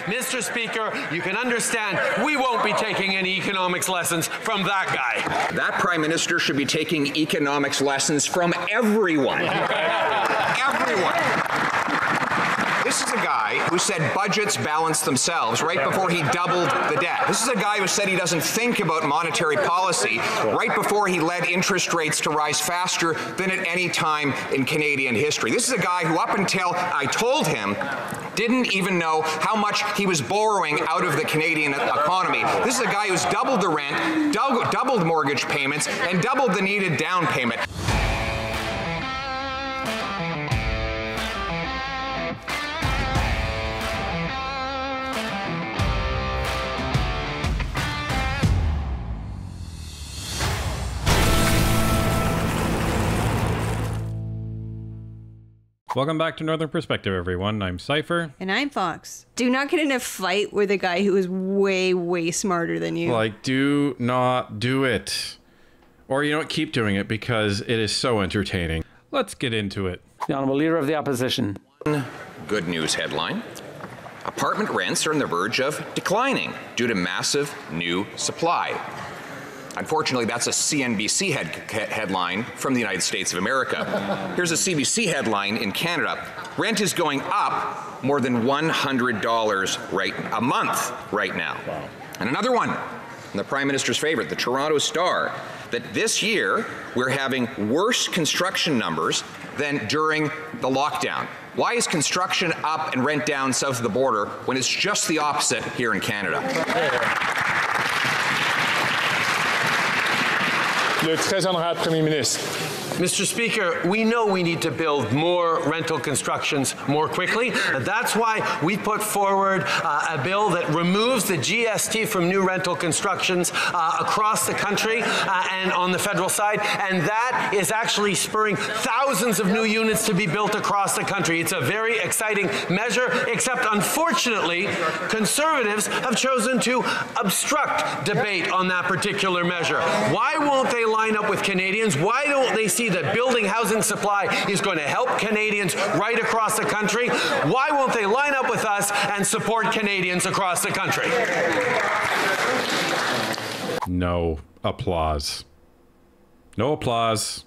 Mr. Speaker, you can understand we won't be taking any economics lessons from that guy. That Prime Minister should be taking economics lessons from everyone. Everyone. This is a guy who said budgets balance themselves right before he doubled the debt. This is a guy who said he doesn't think about monetary policy right before he led interest rates to rise faster than at any time in Canadian history. This is a guy who, up until I told him, didn't even know how much he was borrowing out of the Canadian economy. This is a guy who's doubled the rent, doubled mortgage payments, and doubled the needed down payment. Welcome back to Northern Perspective, everyone. I'm Cypher. And I'm Fox. Do not get in a fight with a guy who is way, way smarter than you. Like, do not do it. Or, you know what, keep doing it because it is so entertaining. Let's get into it. The Honourable Leader of the Opposition. Good news headline. Apartment rents are on the verge of declining due to massive new supply. Unfortunately, that's a CNBC headline from the United States of America. Here's a CBC headline in Canada. Rent is going up more than $100 a month right now. Wow. And another one, and the Prime Minister's favorite, the Toronto Star, that this year we're having worse construction numbers than during the lockdown. Why is construction up and rent down south of the border when it's just the opposite here in Canada? Le très honorable Premier Ministre. Mr. Speaker, we know we need to build more rental constructions more quickly. And that's why we put forward a bill that removes the GST from new rental constructions across the country and on the federal side. And that is actually spurring thousands of new units to be built across the country. It's a very exciting measure, except unfortunately, Conservatives have chosen to obstruct debate on that particular measure. Why won't they line up with Canadians? Why don't they see that building housing supply is going to help Canadians right across the country? Why won't they line up with us and support Canadians across the country? No applause. No applause.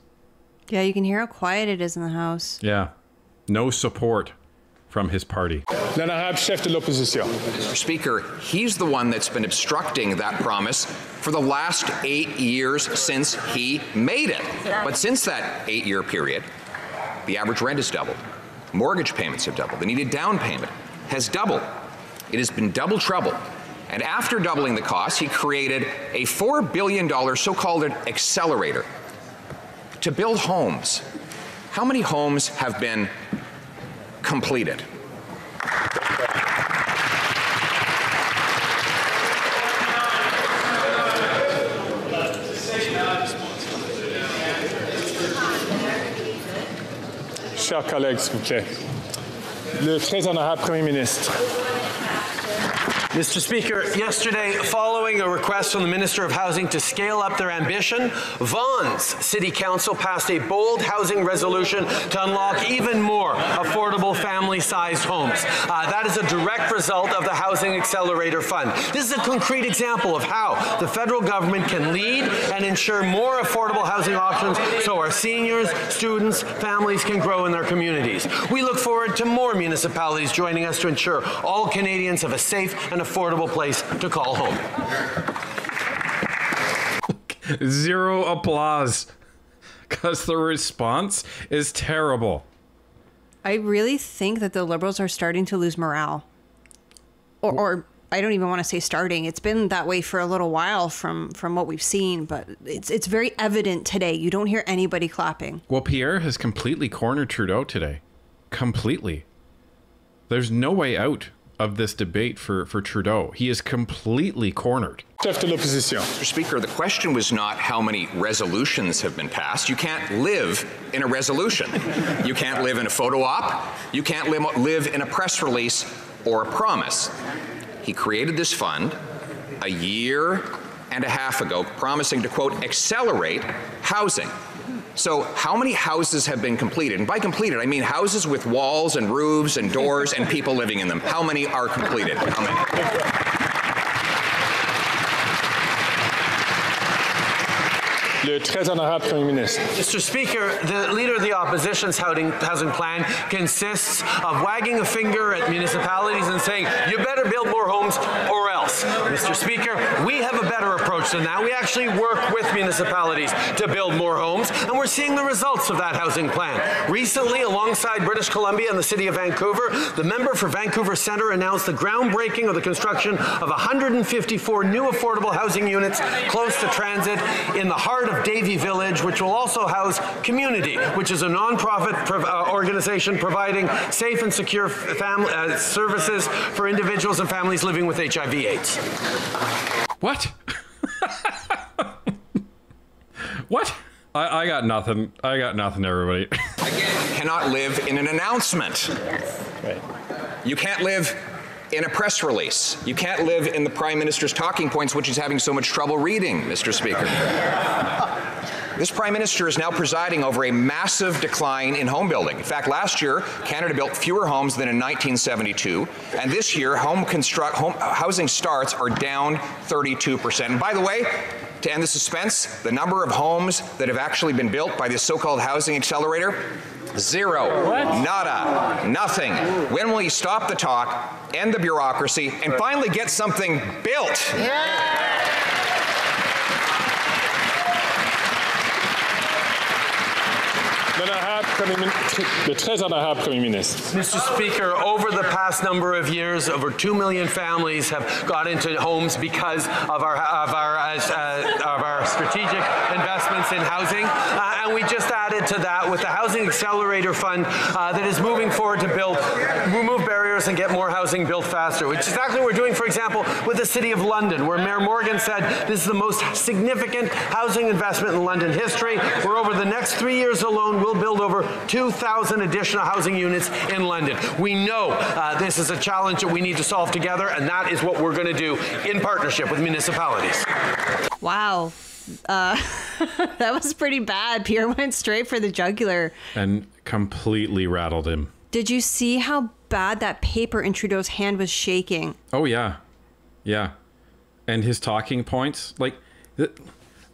Yeah, you can hear how quiet it is in the House. Yeah. No support from his party. L'honorable chef de l'opposition. Mr. Speaker, he's the one that's been obstructing that promise for the last 8 years since he made it. But since that 8-year period, the average rent has doubled. Mortgage payments have doubled. The needed down payment has doubled. It has been double trouble. And after doubling the cost, he created a $4 billion so-called accelerator to build homes. How many homes have been completed? Chers collègues, s'il vous plaît. Le très honorable Premier Ministre. Mr. Speaker, yesterday, following a request from the Minister of Housing to scale up their ambition, Vaughan's City Council passed a bold housing resolution to unlock even more affordable family-sized homes. That is a direct result of the Housing Accelerator Fund. This is a concrete example of how the federal government can lead and ensure more affordable housing options so our seniors, students, families can grow in their communities. We look forward to more municipalities joining us to ensure all Canadians have a safe and affordable place to call home. Zero applause because the response is terrible. I really think that the Liberals are starting to lose morale. Or I don't even want to say starting. It's been that way for a little while from what we've seen, but it's very evident today. You don't hear anybody clapping. Well, Pierre has completely cornered Trudeau today. Completely. There's no way out of this debate for Trudeau. He is completely cornered. Chef de l'opposition. Mr. Speaker, the question was not how many resolutions have been passed. You can't live in a resolution. You can't live in a photo op. You can't live in a press release or a promise. He created this fund a year and a half ago, promising to, quote, accelerate housing. So how many houses have been completed? And by completed, I mean houses with walls and roofs and doors and people living in them. How many are completed? How many? Le très honorable Premier ministre. Mr. Speaker, the Leader of the Opposition's housing plan consists of wagging a finger at municipalities and saying, you better build more homes or else. Mr. Speaker, we have a better approach than that. We actually work with municipalities to build more homes, and we're seeing the results of that housing plan. Recently, alongside British Columbia and the City of Vancouver, the member for Vancouver Centre announced the groundbreaking of the construction of 154 new affordable housing units close to transit in the heart of Davie Village, which will also house Community, which is a non-profit organization providing safe and secure services for individuals and families living with HIV/AIDS. What? What? I got nothing. I got nothing, everybody. Again, you cannot live in an announcement. Right. You can't live in a press release. You can't live in the Prime Minister's talking points, which he's having so much trouble reading, Mr. Speaker. This Prime Minister is now presiding over a massive decline in home building. In fact, last year, Canada built fewer homes than in 1972, and this year, housing starts are down 32%. And by the way, to end the suspense, the number of homes that have actually been built by this so-called housing accelerator, zero. What? Nada. Nothing. When will you stop the talk, end the bureaucracy, and finally get something built? Le très honorable Premier ministre. Mr. Speaker, over the past number of years, over 2 million families have got into homes because of our strategic investments in housing, and we just added to that with the Housing Accelerator Fund that is moving forward to remove barriers and get more housing built faster, which is exactly what we're doing, for example, with the City of London, where Mayor Morgan said this is the most significant housing investment in London history, where over the next 3 years alone, we'll build over 2,000 additional housing units in London. We know this is a challenge that we need to solve together, and that is what we're going to do in partnership with municipalities. Wow. That was pretty bad. Pierre went straight for the jugular. And completely rattled him. Did you see how bad that paper in Trudeau's hand was shaking? Oh, yeah. Yeah. And his talking points, like,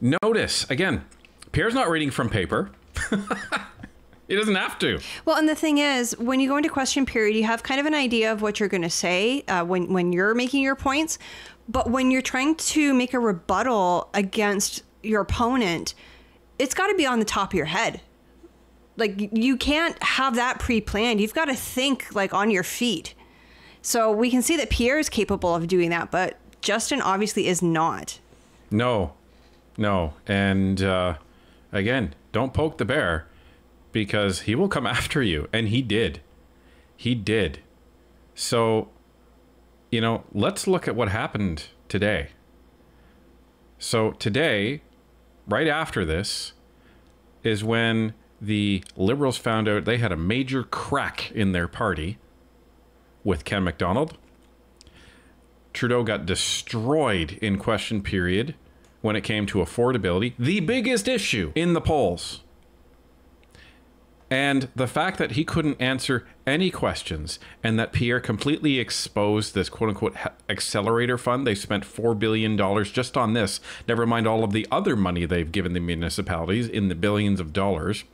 notice, again, Pierre's not reading from paper. He doesn't have to. Well, and the thing is, when you go into question period, you have kind of an idea of what you're going to say when you're making your points. But when you're trying to make a rebuttal against your opponent, it's got to be on the top of your head. Like, you can't have that pre-planned. You've got to think, like, on your feet. So we can see that Pierre is capable of doing that, but Justin obviously is not. No. And again, don't poke the bear, because he will come after you. And he did. So, let's look at what happened today. So today, right after this, is when the Liberals found out they had a major crack in their party with Ken MacDonald. Trudeau got destroyed in question period when it came to affordability, the biggest issue in the polls. And the fact that he couldn't answer any questions, and that Pierre completely exposed this quote-unquote accelerator fund. They spent $4 billion just on this, never mind all of the other money they've given the municipalities in the billions of dollars,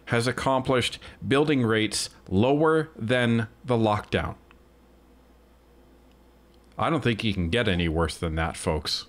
has accomplished building rates lower than the lockdown. I don't think you can get any worse than that, folks.